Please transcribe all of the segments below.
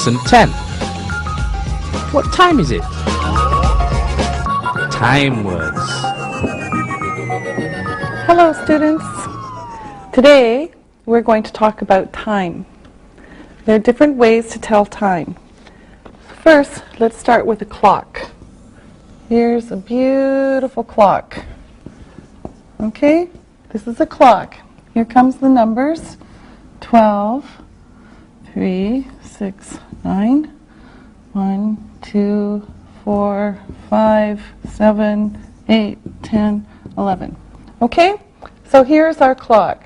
Lesson 10. What time is it? Time words. Hello students. Today we're going to talk about time. There are different ways to tell time. First, let's start with a clock. Here's a beautiful clock. Okay, this is a clock. Here comes the numbers. 12, 3, 6, 9, 1, 2, 4, 5, 7, 8, 10, 11. Okay, so here's our clock.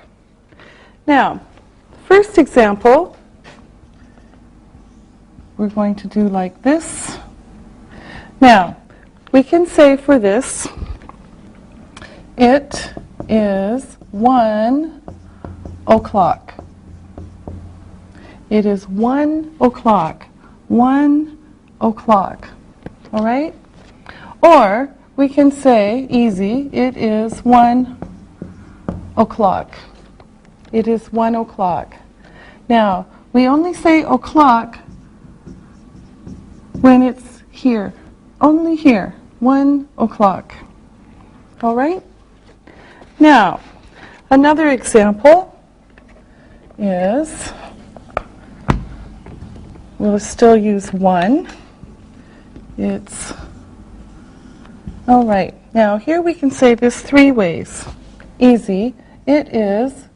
Now, first example, we're going to do like this. Now, we can say for this, it is 1 o'clock. It is 1 o'clock. 1 o'clock. All right? Or we can say, easy, it is 1 o'clock. It is 1 o'clock. Now, we only say o'clock when it's here. Only here. 1 o'clock. All right? Now, another example is, we'll still use 1. It's, all right. Now, here we can say this 3 ways. Easy. It is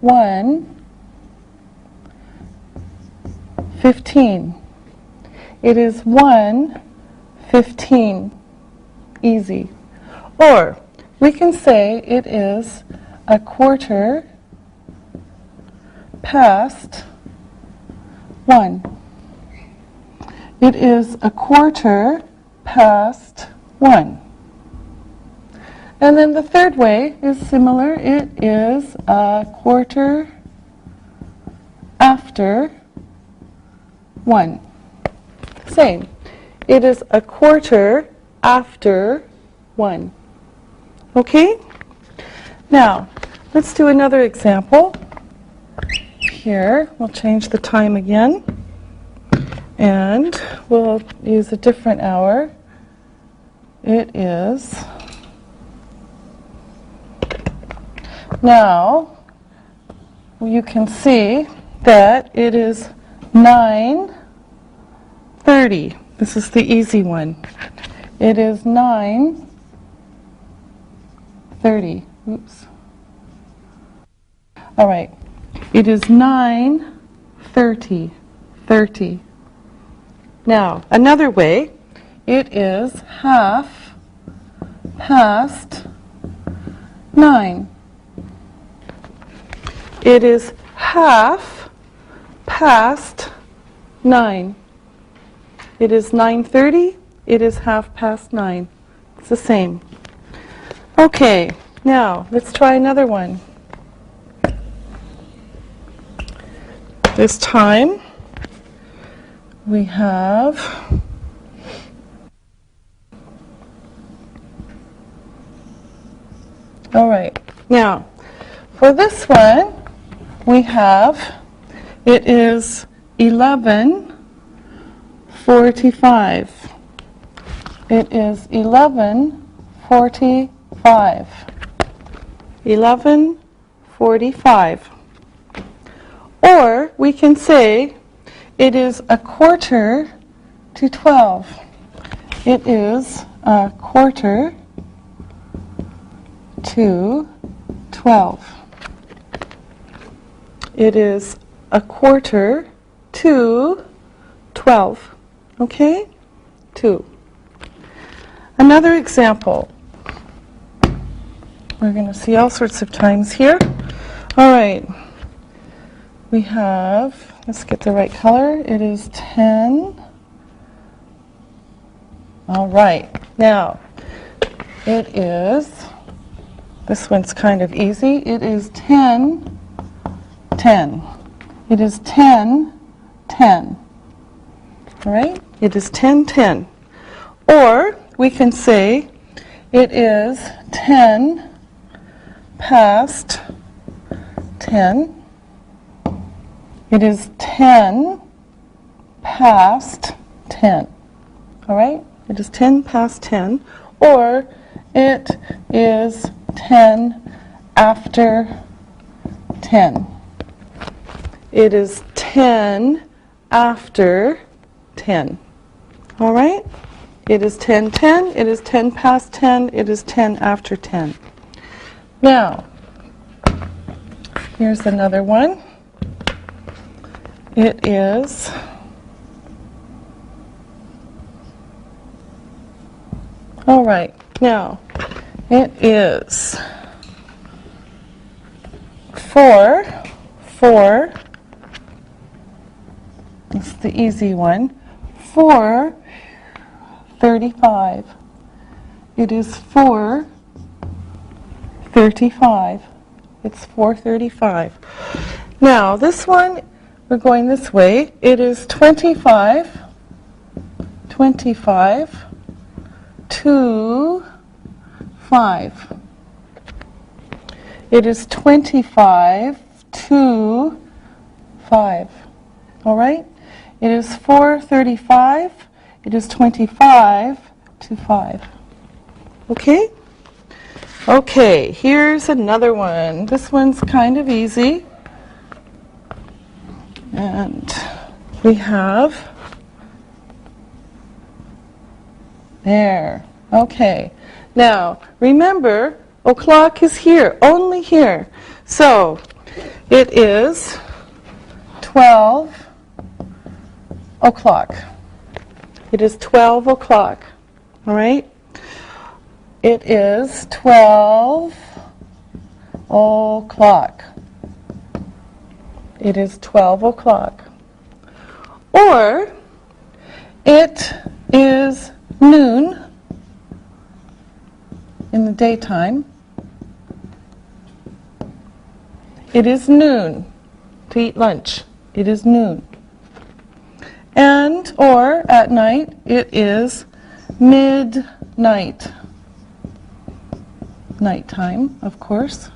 1:15. It is 1:15. Easy. Or we can say it is 1/4 past 1. It is 1/4 past 1. And then the third way is similar. It is 1/4 after 1. Same. It is 1/4 after 1. Okay? Now, let's do another example. Here, we'll change the time again. And we'll use a different hour. It is, now, you can see that it is 9:30. This is the easy one. It is 9:30. Oops. All right. It is 9:30. 30. Now, another way, it is 1/2 past 9. It is 1/2 past 9. It is 9:30. It is 1/2 past 9. It's the same. Okay, now let's try another one. This time we have all right. Now, for this one, we have, it is 11:45. It is 11:45. 11:45. Or we can say it is 1/4 to 12. It is 1/4 to 12. It is 1/4 to 12. Okay? 2. Another example. We're going to see all sorts of times here. All right. We have, let's get the right color. It is 10. All right. Now, it is, this one's kind of easy. It is 10:10. It is 10:10. All right? It is 10:10. Or we can say it is 10 past 10. It is 10 past 10. All right? It is 10 past 10. Or it is 10 after 10. It is 10 after 10. All right? It is 10:10, it is 10 past 10, it is 10 after 10. Now, here's another one. It is all right. Now, it is 4. It's the easy one. 4:35. It is 4:35. It's 4:35. Now, this one, we're going this way. It is 25 to 5. It is 25 to 5. All right? It is 4:35. It is 25 to 5. Okay? Okay, here's another one. This one's kind of easy. And we have there. Okay. Now, remember, o'clock is here, only here. So, it is 12 o'clock. It is 12 o'clock. All right? It is 12 o'clock. It is 12 o'clock. Or, it is noon in the daytime. It is noon to eat lunch. It is noon. And, or at night, it is midnight. Nighttime, of course.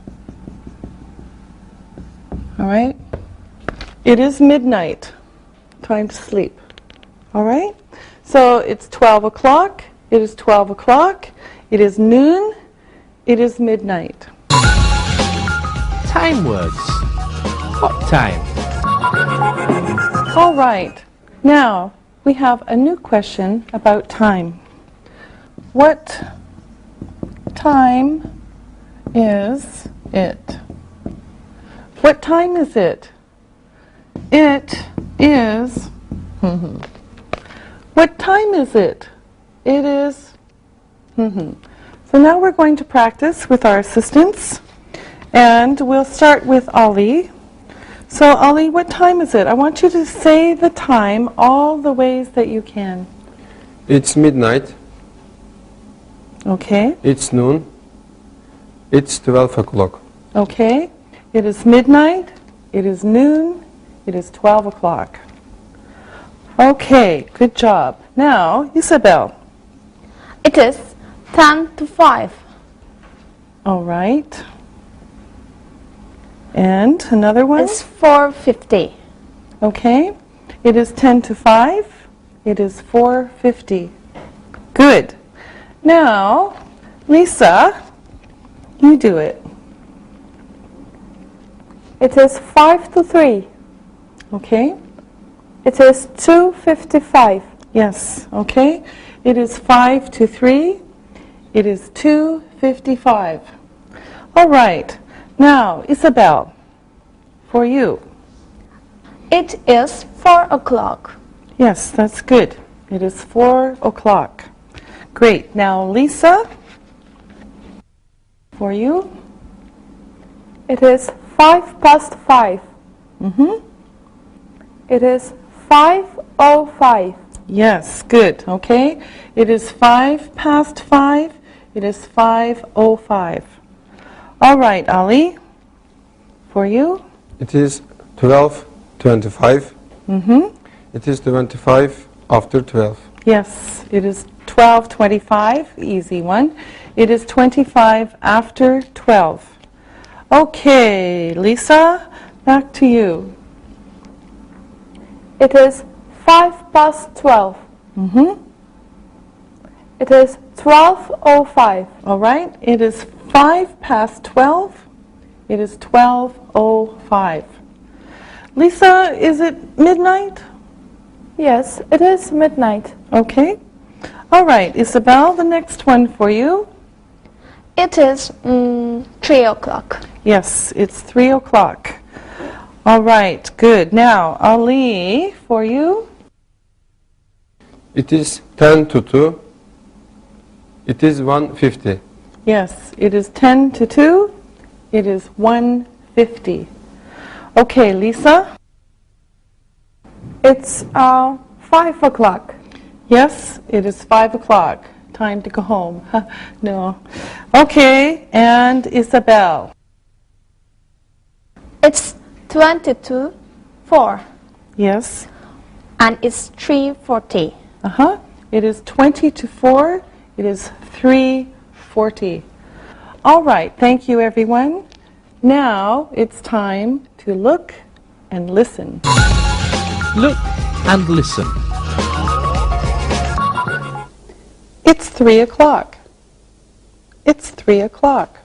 All right? It is midnight. Time to sleep. All right? So it's 12 o'clock. It is 12 o'clock. It is noon. It is midnight. Time words. What time? All right. Now, we have a new question about time. What time is it? What time is it? It is... What time is it? It is... So now we're going to practice with our assistants. And we'll start with Ollie. So Ollie, what time is it? I want you to say the time all the ways that you can. It's midnight. Okay. It's noon. It's 12 o'clock. Okay. It is midnight. It is noon. It is 12 o'clock. Okay, good job. Now, Isabel. It is 10 to 5. All right. And another one? It's 4:50. Okay. It is 10 to 5. It is 4:50. Good. Now, Lisa, you do it. It is 5 to 3. Okay. It is 2:55. Yes. Okay. It is 5 to 3. It is 2:55. All right. Now, Isabel, for you. It is 4 o'clock. Yes, that's good. It is 4 o'clock. Great. Now, Lisa, for you. It is 5 past 5. It is 5:05. Yes, good. Okay. It is 5 past 5. It is 5:05. All right, Ali, for you. It is 12:25. It is 25 after 12. Yes, it is 12:25, easy one. It is 25 after 12. Okay, Lisa, back to you. It is 5 past 12. It is 12:05. All right, it is 5 past 12. It is 12:05. Lisa, is it midnight? Yes, it is midnight. Okay. All right, Isabel, the next one for you. It is 3 o'clock. Yes, it's 3 o'clock. All right, good. Now, Ali, for you. It is 10 to 2. It is 1:50. Yes, it is 10 to 2. It is 1:50. Okay, Lisa. It's 5 o'clock. Yes, it is 5 o'clock. Time to go home. No. Okay, and Isabel. It's 22:04, Yes. and it's 3:40. Uh-huh. It is 20 to 4. It is 3:40. All right, thank you, everyone. Now it's time to look and listen. Look and listen. It's 3 o'clock. It's 3 o'clock.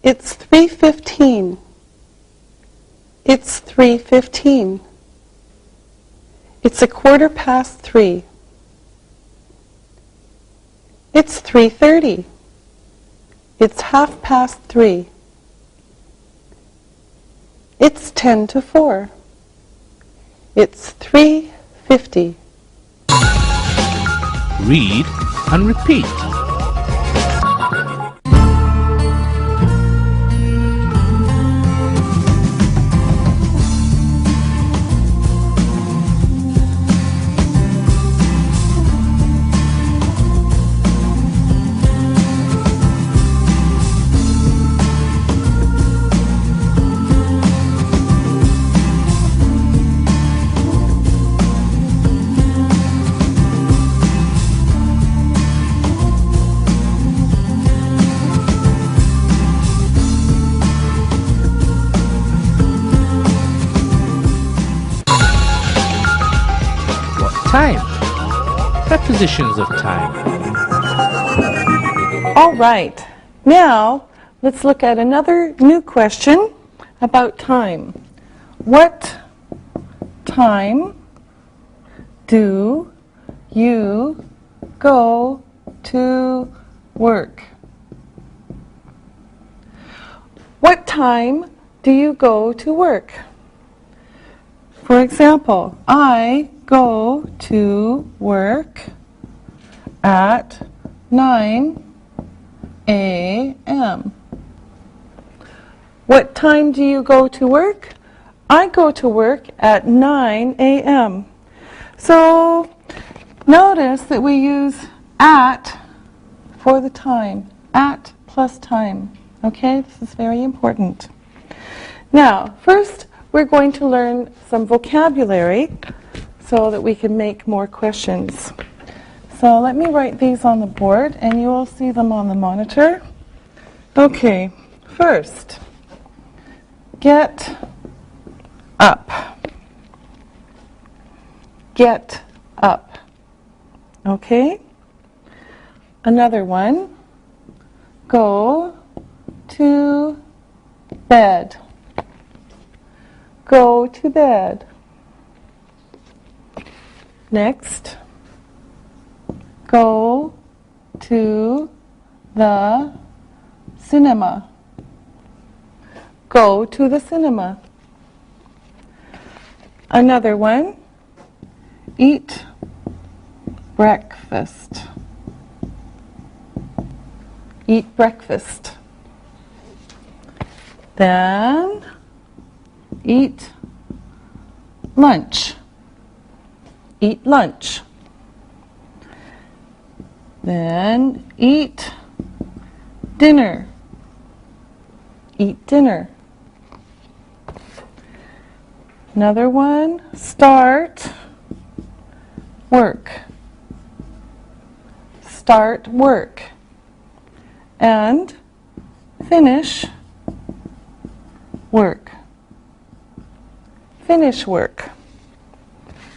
It's 3:15. It's 3:15. It's 3:15. It's 3:30. It's 3:30. It's 10 to 4. It's 3:50. Read and repeat. Time. Prepositions of time. All right. Now, let's look at another new question about time. What time do you go to work? What time do you go to work? For example, I go to work at 9 a.m. What time do you go to work? I go to work at 9 a.m. So notice that we use at for the time. At plus time. Okay, this is very important. Now, first we're going to learn some vocabulary so that we can make more questions. So let me write these on the board and you will see them on the monitor. Okay, first, get up. Get up. Okay? Another one, go to bed. Go to bed. Next, go to the cinema. Go to the cinema. Another one, eat breakfast. Eat breakfast. Then, eat lunch. Eat lunch. Then eat dinner. Eat dinner. Another one, start work. Start work. And finish work. Finish work.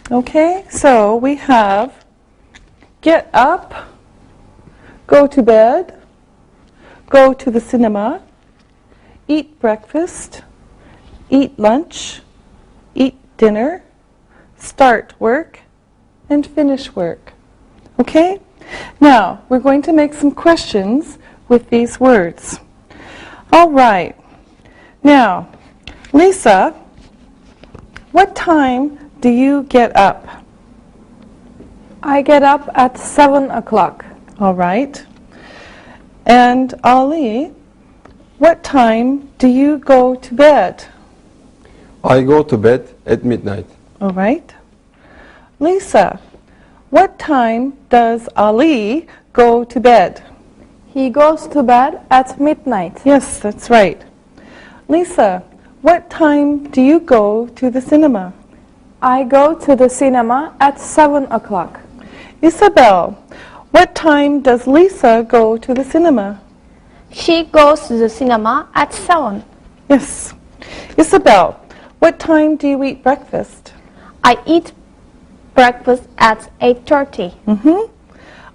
Okay, so we have get up, go to bed, go to the cinema, eat breakfast, eat lunch, eat dinner, start work, and finish work. Okay? Now, we're going to make some questions with these words. All right. Now, Lisa, what time do you get up? I get up at 7 o'clock. All right. And Ali, what time do you go to bed? I go to bed at midnight. All right. Lisa, what time does Ali go to bed? He goes to bed at midnight. Yes, that's right. Lisa, what time do you go to the cinema? I go to the cinema at 7 o'clock. Isabel, what time does Lisa go to the cinema? She goes to the cinema at 7. Yes. Isabel, what time do you eat breakfast? I eat breakfast at 8:30.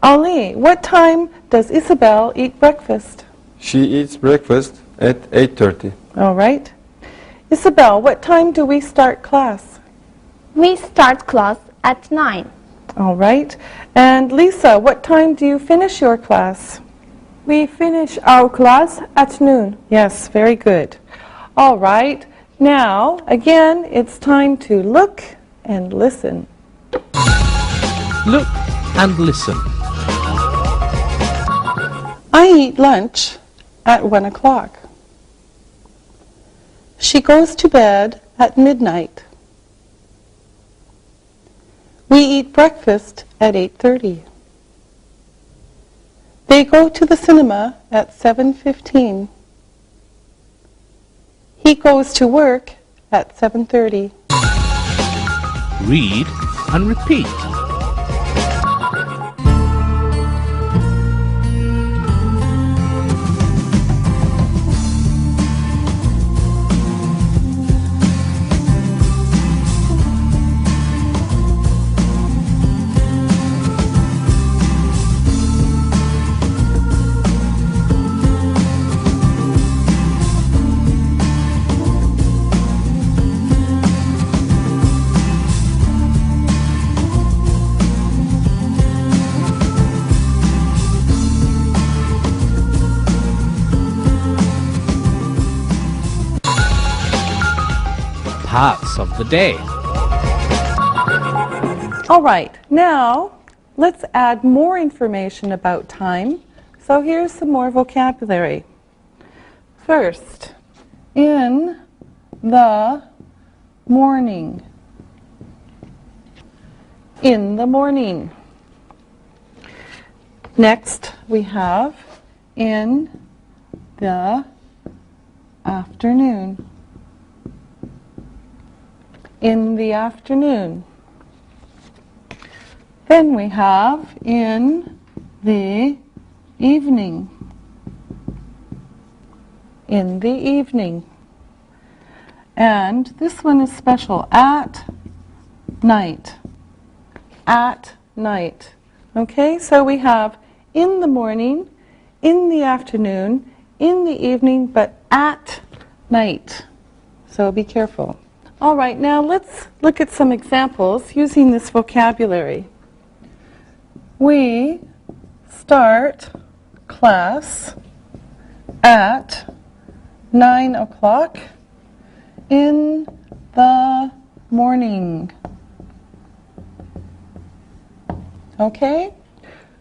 Ali, what time does Isabel eat breakfast? She eats breakfast at 8:30. All right. Isabel, what time do we start class? We start class at 9. All right. And Lisa, what time do you finish your class? We finish our class at noon. Yes, very good. All right. Now, again, it's time to look and listen. Look and listen. I eat lunch at 1 o'clock. She goes to bed at midnight. We eat breakfast at 8:30. They go to the cinema at 7:15. He goes to work at 7:30. Read and repeat. Parts of the day. All right, now let's add more information about time. So here's some more vocabulary. First, in the morning. In the morning. Next, we have in the afternoon. In the afternoon. Then we have in the evening. In the evening. And this one is special, at night. At night. Okay, so we have in the morning, in the afternoon, in the evening, but at night. So be careful. All right, now let's look at some examples using this vocabulary. We start class at 9 o'clock in the morning. Okay?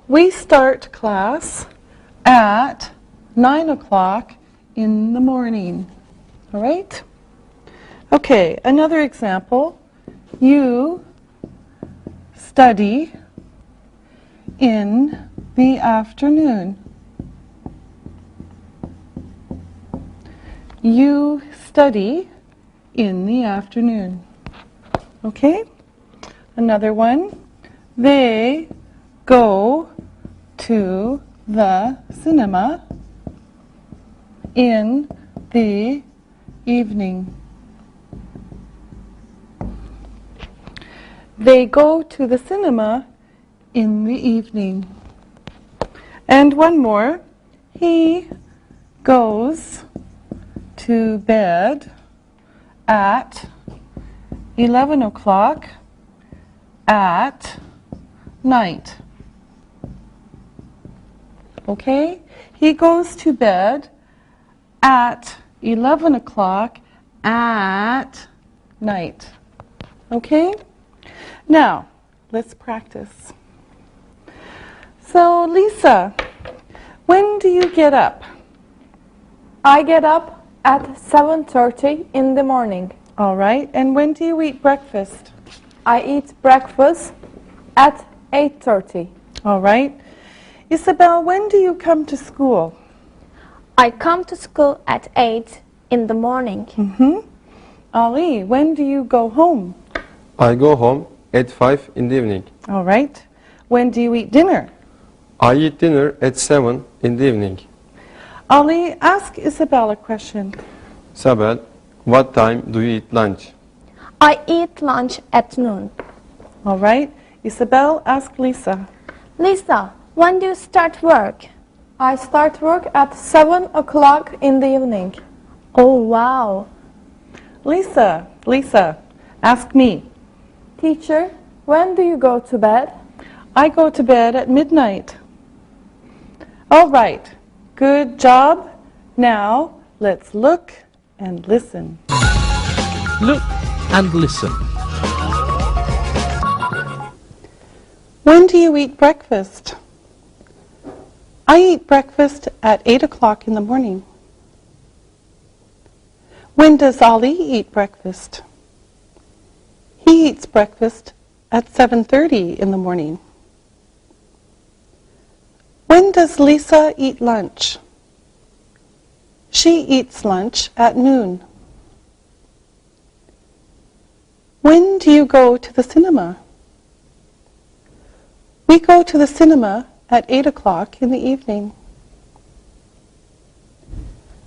We start class at 9 o'clock in the morning. All right? Okay, another example. You study in the afternoon. You study in the afternoon. Okay? Another one. They go to the cinema in the evening. They go to the cinema in the evening. And one more. He goes to bed at 11 o'clock at night. Okay? He goes to bed at 11 o'clock at night. Okay? Now, let's practice. So, Lisa, when do you get up? I get up at 7:30 in the morning. All right. And when do you eat breakfast? I eat breakfast at 8:30. All right. Isabel, when do you come to school? I come to school at 8 in the morning. Ali, when do you go home? I go home at 5 in the evening. All right. When do you eat dinner? I eat dinner at 7 in the evening. Ali, ask Isabel a question. Sabel, what time do you eat lunch? I eat lunch at noon. All right. Isabel, ask Lisa. Lisa, when do you start work? I start work at 7 o'clock in the evening. Oh, wow. Lisa, ask me. Teacher, when do you go to bed? I go to bed at midnight. All right. Good job. Now, let's look and listen. Look and listen. When do you eat breakfast? I eat breakfast at 8 o'clock in the morning. When does Ali eat breakfast? He eats breakfast at 7:30 in the morning. When does Lisa eat lunch? She eats lunch at noon. When do you go to the cinema? We go to the cinema at 8 o'clock in the evening.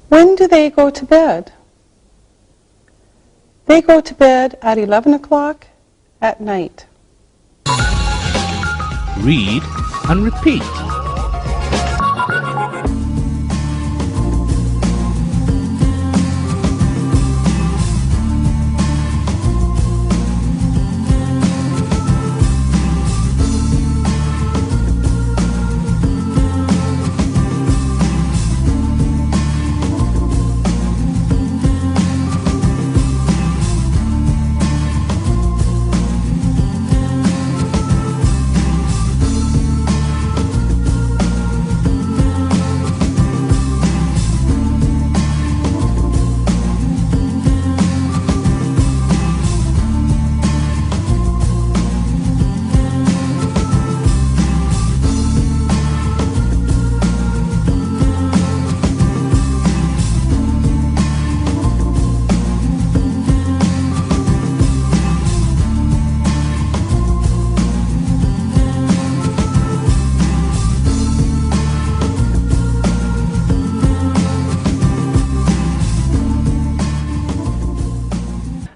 When do they go to bed? They go to bed at 11 o'clock at night. Read and repeat.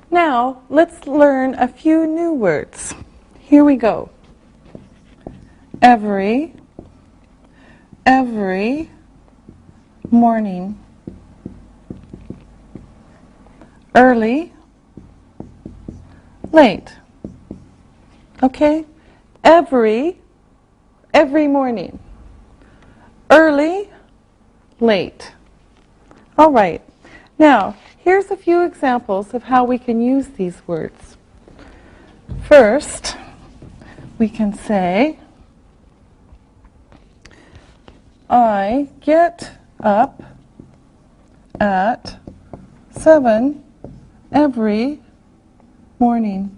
Now, let's learn a few new words. Here we go. Every morning. Early, late. Okay? Every morning. Early, late. All right. Now, here's a few examples of how we can use these words. First, we can say, I get up at 7 every morning.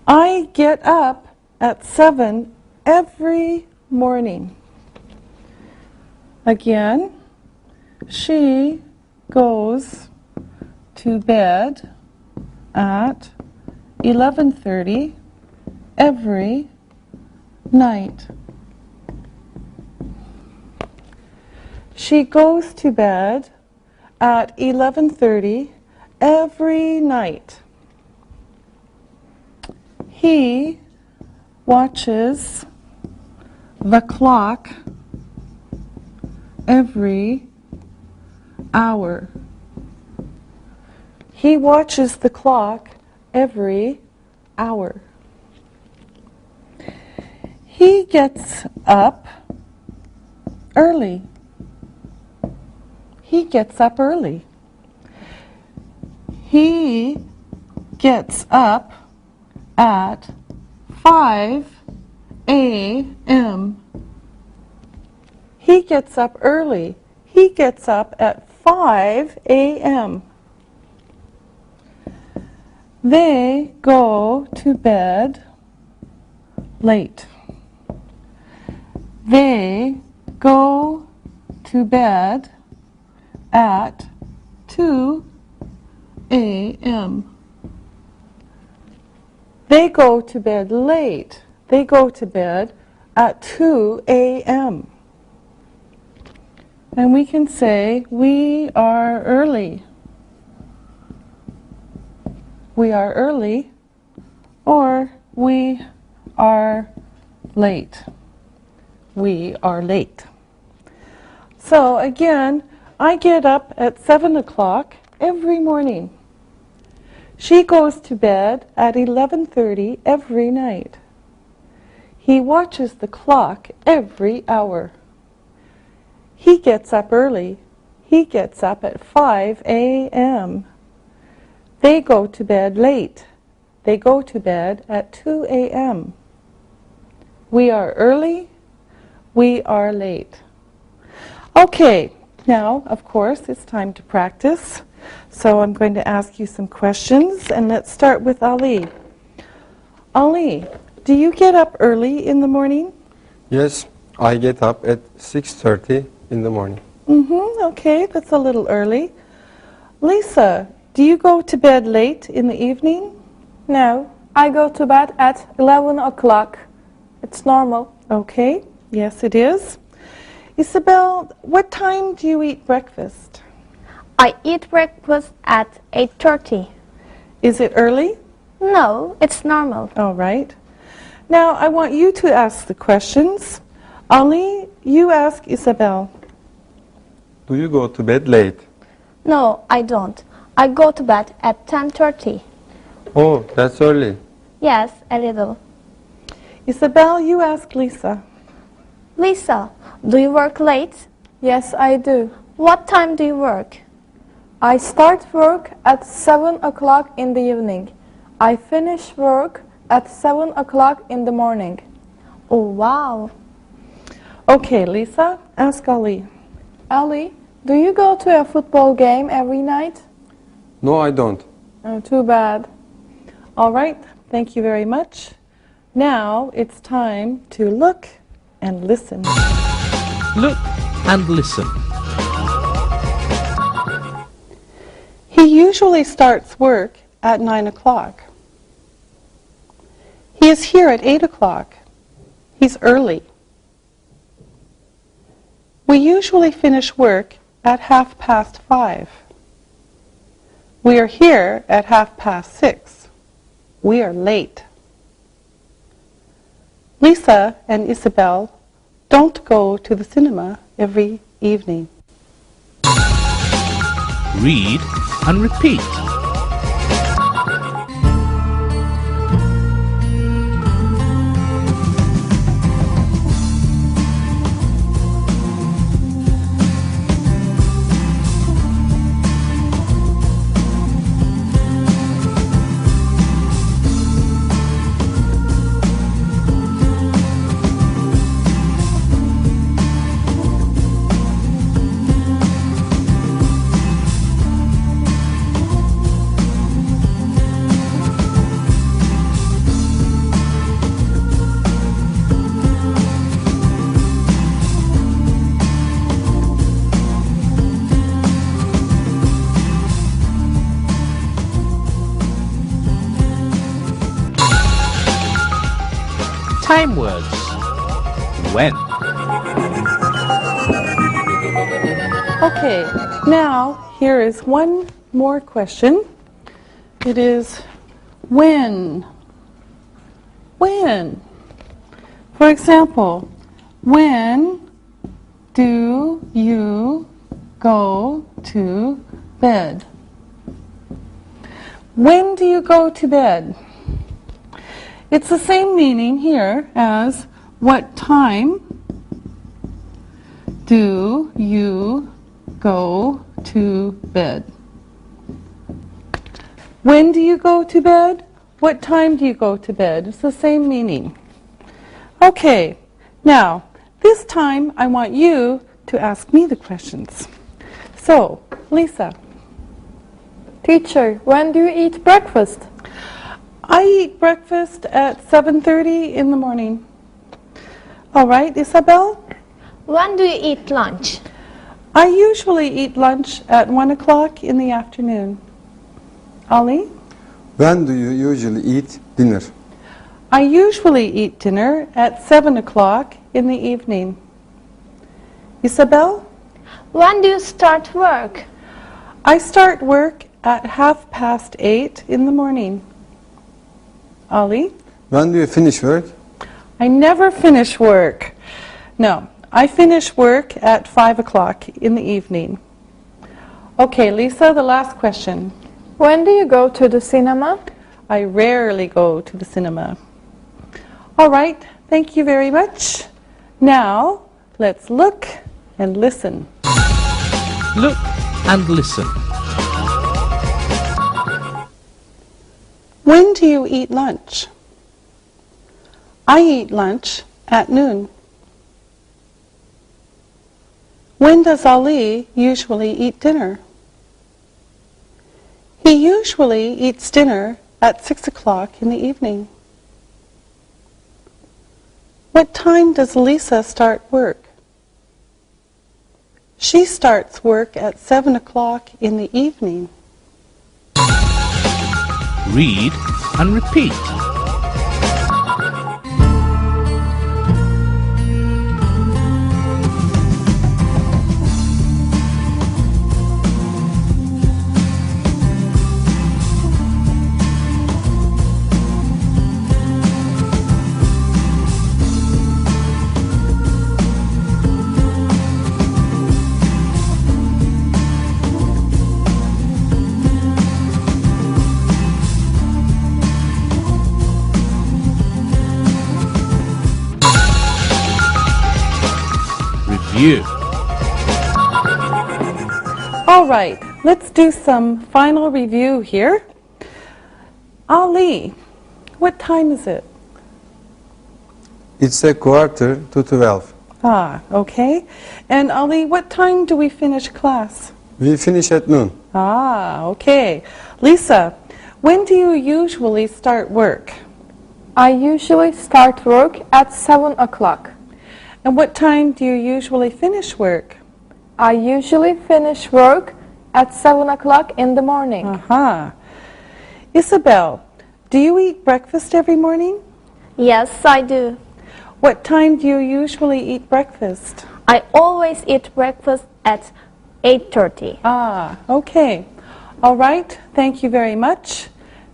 I get up at 7 every morning. Again, she goes to bed at 11:30 every night. She goes to bed at 11:30 every night. He watches the clock every hour. He watches the clock every hour. He gets up early. He gets up early. He gets up at 5 a.m. He gets up early. He gets up at 5 a.m. They go to bed late. They go to bed at 2 a.m. They go to bed late. They go to bed at 2 a.m. And we can say, we are early. We are early, or we are late. We are late. So again, I get up at 7 o'clock every morning. She goes to bed at 11:30 every night. He watches the clock every hour. He gets up early. He gets up at 5 a.m. They go to bed late. They go to bed at 2 a.m. We are early. We are late. Okay, now, of course, it's time to practice. So I'm going to ask you some questions, and let's start with Ali. Ali, do you get up early in the morning? Yes, I get up at 6:30 in the morning. Okay, that's a little early. Lisa, do you go to bed late in the evening? No, I go to bed at 11 o'clock. It's normal. Okay, yes it is. Isabel, what time do you eat breakfast? I eat breakfast at 8:30. Is it early? No, it's normal. All right. Now I want you to ask the questions. Ali, you ask Isabel. Do you go to bed late? No, I don't. I go to bed at 10:30. Oh, that's early. Yes, a little. Isabel, you ask Lisa. Lisa, do you work late? Yes, I do. What time do you work? I start work at 7 o'clock in the evening. I finish work at 7 o'clock in the morning. Oh, wow. Okay, Lisa, ask Ali. Ali, do you go to a football game every night? No, I don't. Oh, too bad. All right, thank you very much. Now it's time to look and listen. Look and listen. He usually starts work at 9 o'clock. He is here at 8 o'clock. He's early. We usually finish work at 5:30. We are here at 6:30. We are late. Lisa and Isabel don't go to the cinema every evening. Read and repeat. Time words. When. Okay, now here is one more question. It is when. When? For example, when do you go to bed? When do you go to bed? It's the same meaning here as what time do you go to bed? When do you go to bed? What time do you go to bed? It's the same meaning. Okay, now this time I want you to ask me the questions. So, Lisa. Teacher, when do you eat breakfast? I eat breakfast at 7:30 in the morning. All right, Isabel? When do you eat lunch? I usually eat lunch at 1 o'clock in the afternoon. Ali? When do you usually eat dinner? I usually eat dinner at 7 o'clock in the evening. Isabel? When do you start work? I start work at 8:30 in the morning. Ali? When do you finish work? I never finish work. No, I finish work at 5 o'clock in the evening. Okay, Lisa, the last question. When do you go to the cinema? I rarely go to the cinema. All right, thank you very much. Now, let's look and listen. Look and listen. When do you eat lunch? I eat lunch at noon. When does Ali usually eat dinner? He usually eats dinner at 6 o'clock in the evening. What time does Lisa start work? She starts work at 7 o'clock in the evening. Read and repeat. Review. All right, let's do some final review here. Ali, what time is it? It's 11:45. Ah, okay. And Ali, what time do we finish class? We finish at noon. Ah, okay. Lisa, when do you usually start work? I usually start work at 7 o'clock. And what time do you usually finish work? I usually finish work at 7 o'clock in the morning. Aha. Isabel, do you eat breakfast every morning? Yes, I do. What time do you usually eat breakfast? I always eat breakfast at 8:30. Ah, okay. All right, thank you very much.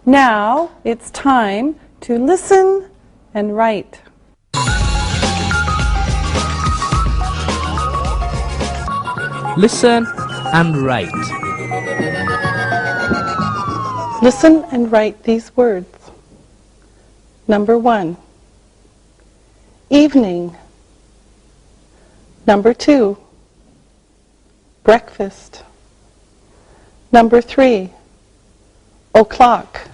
Now it's time to listen and write. Listen and write. Listen and write these words. Number 1, evening. Number 2, breakfast. Number 3, o'clock.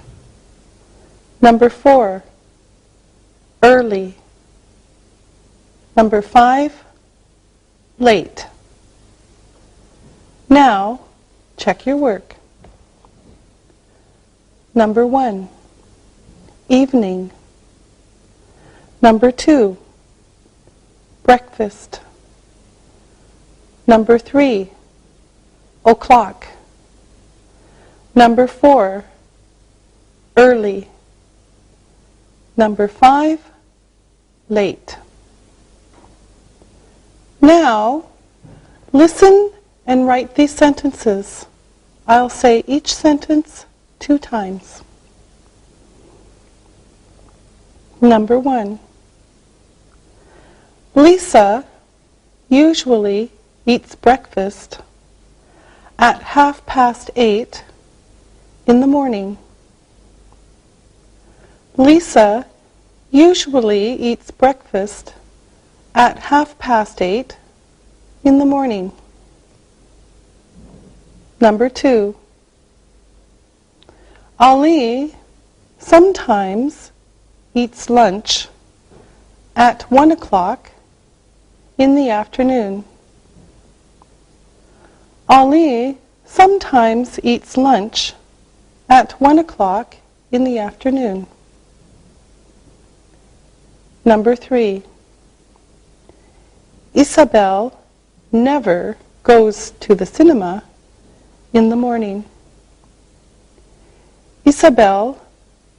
Number 4, early. Number 5, late. Now, check your work. Number 1, evening. Number 2, breakfast. Number 3, o'clock. Number 4, early. Number 5, late. Now, listen and write these sentences. I'll say each sentence 2 times. Number 1. Lisa usually eats breakfast at 8:30 in the morning. Lisa usually eats breakfast at 8:30 in the morning. Number 2. Ali sometimes eats lunch at 1 o'clock in the afternoon. Ali sometimes eats lunch at 1 o'clock in the afternoon. Number 3. Isabel never goes to the cinema in the morning. Isabel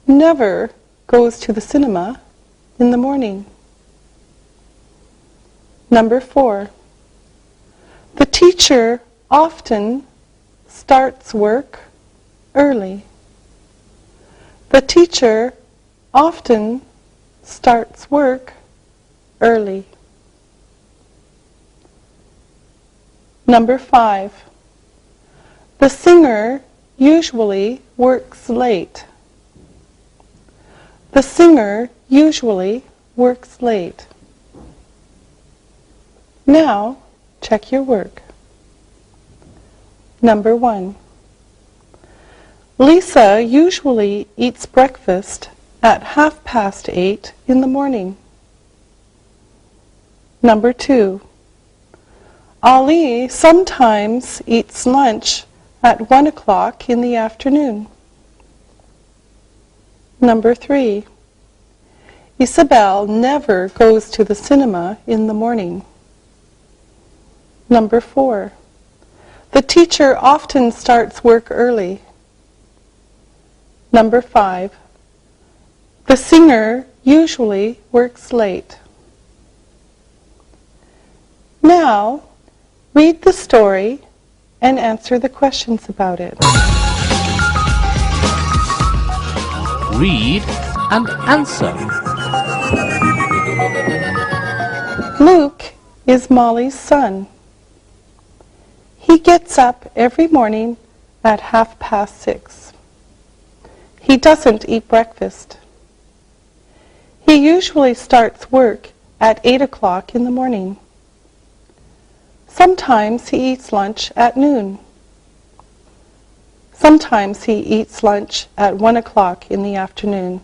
never goes to the cinema in the morning. Number 4. The teacher often starts work early. The teacher often starts work early. Number 5. The singer usually works late. The singer usually works late. Now, check your work. Number 1. Lisa usually eats breakfast at 8:30 in the morning. Number 2. Ali sometimes eats lunch at 1 o'clock in the afternoon. Number 3. Isabel never goes to the cinema in the morning. Number 4. The teacher often starts work early. Number 5. The singer usually works late. Now, read the story and answer the questions about it. Read and answer. Luke is Molly's son. He gets up every morning at 6:30. He doesn't eat breakfast. He usually starts work at 8 o'clock in the morning. Sometimes he eats lunch at noon. Sometimes he eats lunch at 1 o'clock in the afternoon.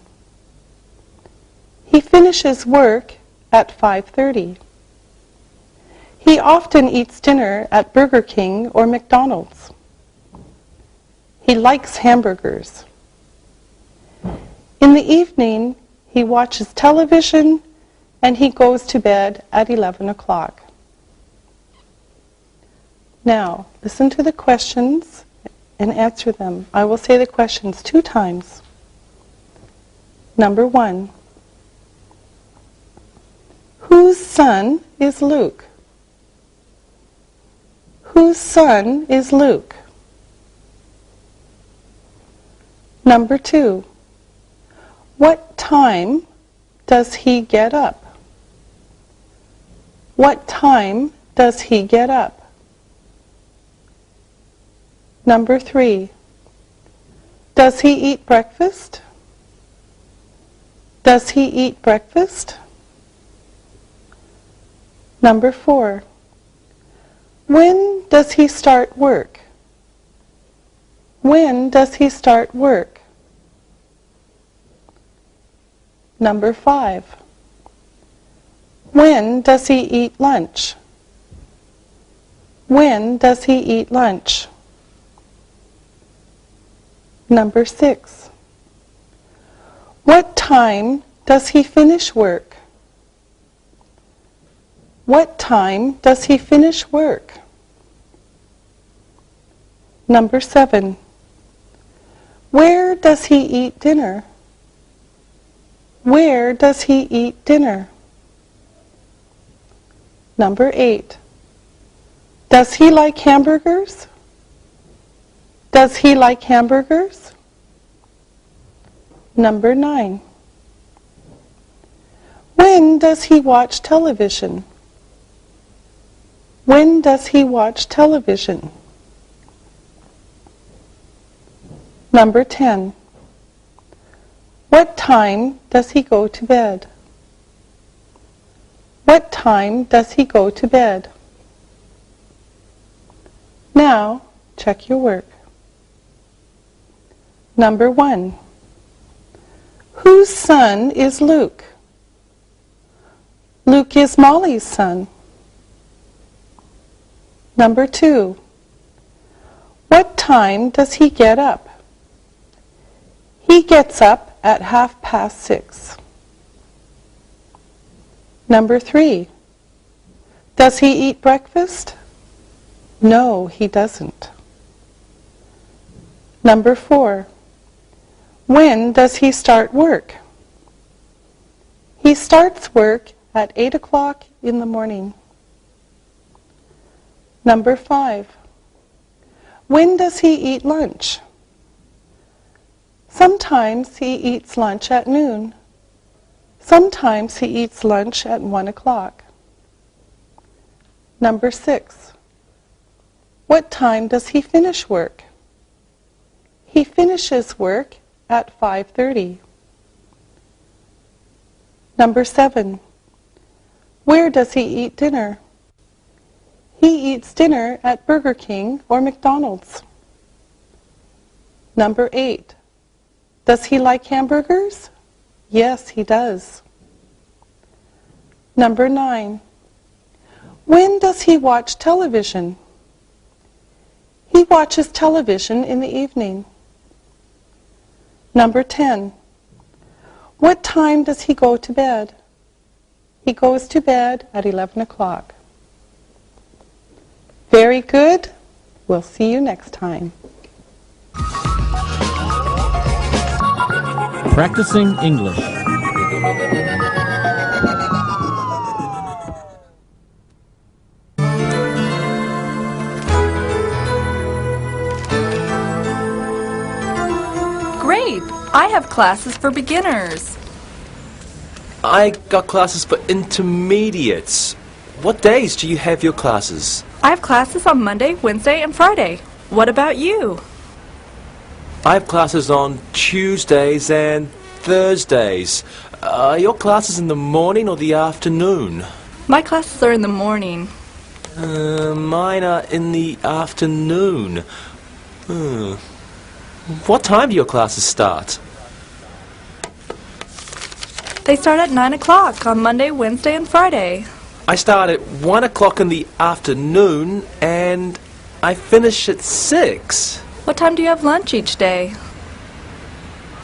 He finishes work at 5:30. He often eats dinner at Burger King or McDonald's. He likes hamburgers. In the evening, he watches television and he goes to bed at 11 o'clock. Now, listen to the questions and answer them. I will say the questions 2 times. Number 1. Whose son is Luke? Whose son is Luke? Number 2. What time does he get up? What time does he get up? Number 3. Does he eat breakfast? Does he eat breakfast? Number 4. When does he start work? When does he start work? Number 5. When does he eat lunch? When does he eat lunch? Number 6. What time does he finish work? What time does he finish work? Number 7. Where does he eat dinner? Where does he eat dinner? Number 8. Does he like hamburgers? Does he like hamburgers? Number 9. When does he watch television? When does he watch television? Number 10. What time does he go to bed? What time does he go to bed? Now, check your work. Number 1. Whose son is Luke? Luke is Molly's son. Number 2. What time does he get up? He gets up at 6:30. Number 3. Does he eat breakfast? No, he doesn't. Number 4. When does he start work? He starts work at 8 o'clock in the morning. Number 5. When does he eat lunch? Sometimes he eats lunch at noon. Sometimes he eats lunch at 1 o'clock. Number 6. What time does he finish work? He finishes work at 5:30. Number 7. Where does he eat dinner? He eats dinner at Burger King or McDonald's. Number 8. Does he like hamburgers? Yes, he does. Number 9. When does he watch television? He watches television in the evening. Number 10. What time does he go to bed? He goes to bed at 11 o'clock. Very good. We'll see you next time. Practicing English. Great! I have classes for beginners. I got classes for intermediates. What days do you have your classes? I have classes on Monday, Wednesday, and Friday. What about you? I have classes on Tuesdays and Thursdays. Are your classes in the morning or the afternoon? My classes are in the morning. Mine are in the afternoon. What time do your classes start? They start at 9 o'clock on Monday, Wednesday, and Friday. I start at 1 o'clock in the afternoon and I finish at 6. What time do you have lunch each day?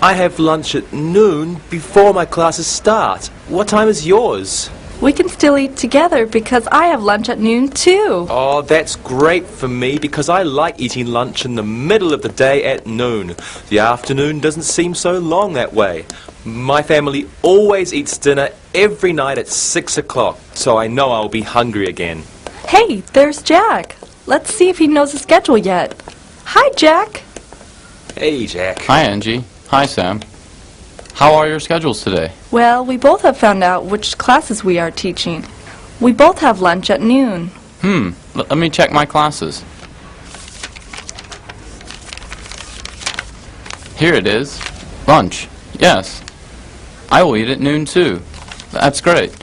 I have lunch at noon before my classes start. What time is yours? We can still eat together because I have lunch at noon too. Oh, that's great for me because I like eating lunch in the middle of the day at noon. The afternoon doesn't seem so long that way. My family always eats dinner every night at 6 o'clock, so I know I'll be hungry again. Hey, there's Jack. Let's see if he knows the schedule yet. Hi, Jack. Hey, Jack. Hi, Angie. Hi, Sam. How are your schedules today? Well, we both have found out which classes we are teaching. We both have lunch at noon. Let me check my classes. Here it is. Lunch. Yes. I will eat at noon too. That's great.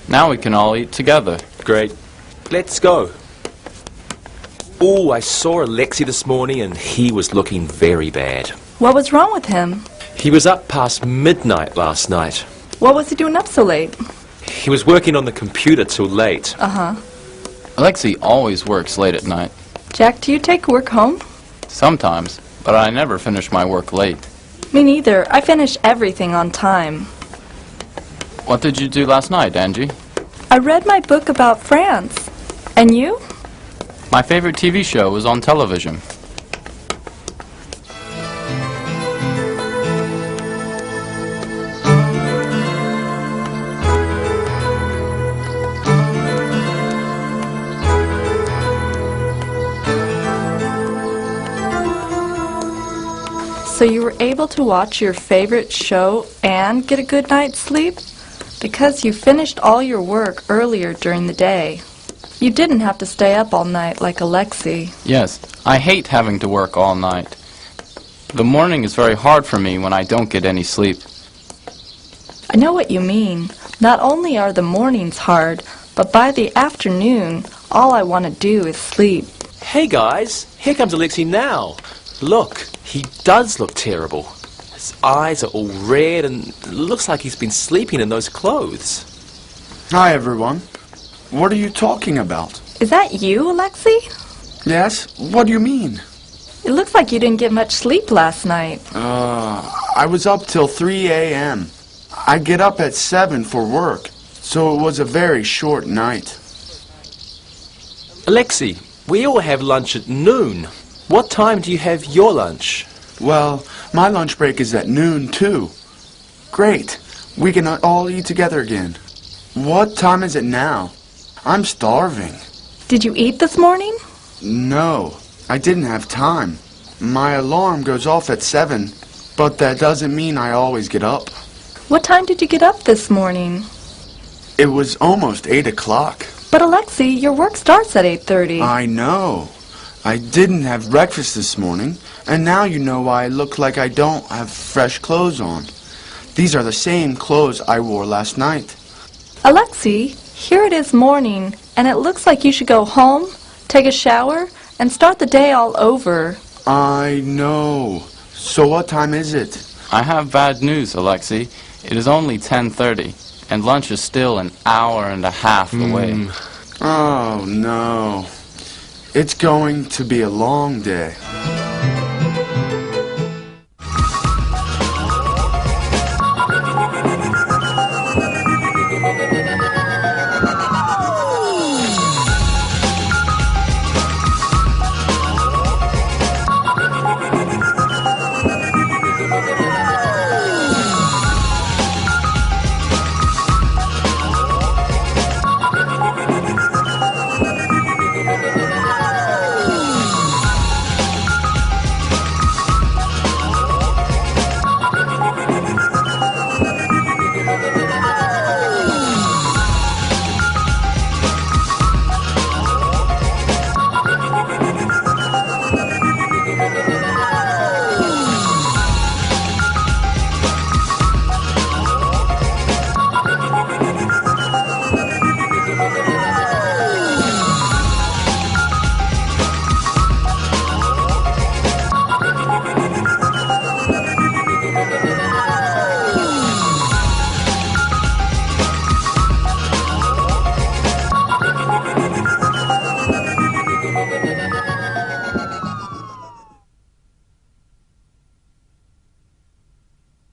Now we can all eat together. Great. Let's go. Oh, I saw Alexi this morning and he was looking very bad. What was wrong with him? He was up past midnight last night. What was he doing up so late? He was working on the computer till late. Alexi always works late at night. Jack, do you take work home? Sometimes, but I never finish my work late. Me neither. I finish everything on time. What did you do last night, Angie? I read my book about France. And you? My favorite TV show was on television. So you were able to watch your favorite show and get a good night's sleep? Because you finished all your work earlier during the day. You didn't have to stay up all night like Alexei. Yes, I hate having to work all night. The morning is very hard for me when I don't get any sleep. I know what you mean. Not only are the mornings hard, but by the afternoon, all I want to do is sleep. Hey guys, here comes Alexei now. Look, he does look terrible. His eyes are all red and it looks like he's been sleeping in those clothes. Hi, everyone. What are you talking about? Is that you, Alexei? Yes? What do you mean? It looks like you didn't get much sleep last night. I was up till 3 a.m. I get up at 7 for work, so it was a very short night. Alexei, we all have lunch at noon. What time do you have your lunch? Well, my lunch break is at noon, too. Great. We can all eat together again. What time is it now? I'm starving. Did you eat this morning? No, I didn't have time. My alarm goes off at 7, but that doesn't mean I always get up. What time did you get up this morning? It was almost 8 o'clock. But Alexei, your work starts at 8:30. I know. I didn't have breakfast this morning, and now you know why I look like I don't have fresh clothes on. These are the same clothes I wore last night. Alexei, here it is morning, and it looks like you should go home, take a shower, and start the day all over. I know. So what time is it? I have bad news, Alexei. It is only 10:30, and lunch is still an hour and a half away. Oh, no. It's going to be a long day.